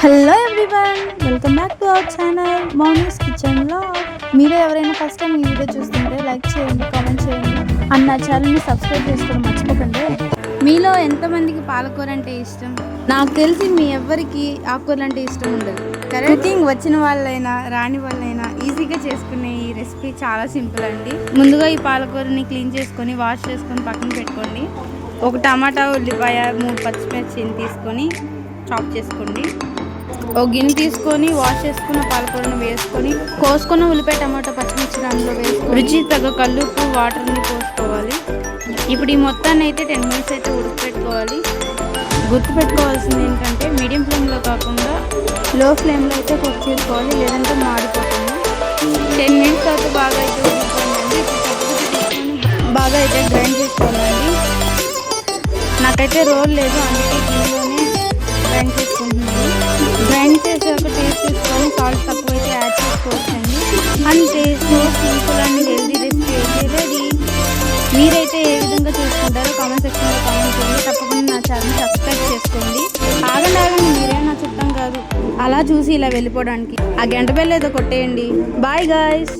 Hello everyone, welcome back to our channel Mouni's kitchen vlog. మీరు ఎవరైనా first time ఈ video చూస్తుంటే లైక్ చేయండి, కామెంట్ చేయండి అండ్ నా ఛానల్ని సబ్స్క్రైబ్ చేసుకోవడం మర్చిపోకండి. మీలో ఎంతమందికి పాలకూర అంటే ఇష్టం? నాకు తెలిసి మీ ఎవ్వరికి ఆకుకూరలు అంటే ఇష్టం ఉండదు. కుకింగ్ వచ్చిన వాళ్ళైనా రాని వాళ్ళైనా ఈజీగా చేసుకునే ఈ రెసిపీ చాలా సింపుల్ అండి. ముందుగా ఈ పాలకూరని క్లీన్ చేసుకొని వాష్ చేసుకొని పక్కన పెట్టుకోండి. ఒక టమాటా, ఉల్లిపాయ, 3 పచ్చిమిర్చిని తీసుకొని చాప్ చేసుకోండి. ఒక గిన్నె తీసుకొని వాష్ చేసుకున్న పాలకూరను వేసుకొని కోసుకున్న ఉల్లిపాయ, టమాటా, పచ్చిమిర్చి అందులో వేసుకొని రుచి తగ్గ కల్లుప్పు, వాటర్ని పోసుకోవాలి. ఇప్పుడు ఈ మొత్తాన్ని అయితే 10 మినిట్స్ అయితే ఉడకపెట్టుకోవాలి. గుర్తుపెట్టుకోవాల్సింది ఏంటంటే మీడియం ఫ్లేమ్లో కాకుండా లో ఫ్లేమ్లో అయితే కుక్ చేసుకోవాలి, లేదంటే మాడిపోతుంది. 10 మినిట్స్ తర్వాత బాగా అయితే ఉడికిపోయిందండి. బాగా అయితే గ్రైండ్ చేసుకోవాలండి. నాకైతే రోల్ లేదు, అందుకే గిన్నెలోనే గ్రైండ్ చేసుకుంటున్నాను. గ్రైండ్ చేసాక టేస్ట్ చేసుకొని సాల్ట్ తక్కువ అయితే యాడ్ చేసుకోవచ్చండి. అంతే, so simple and healthy recipe అయితే రెడీ. మీరైతే ఏ విధంగా చేసుకుంటారో కామెంట్ సెక్షన్లో కామెంట్ చేయండి. తప్పకుండా నా ఛానల్ సబ్స్క్రైబ్ చేసుకోండి. ఆగండి, మీరే నా చుట్టం కాదు అలా చూసి ఇలా వెళ్ళిపోవడానికి. ఆ గంట బెల్ ఏదో కొట్టేయండి. Bye guys.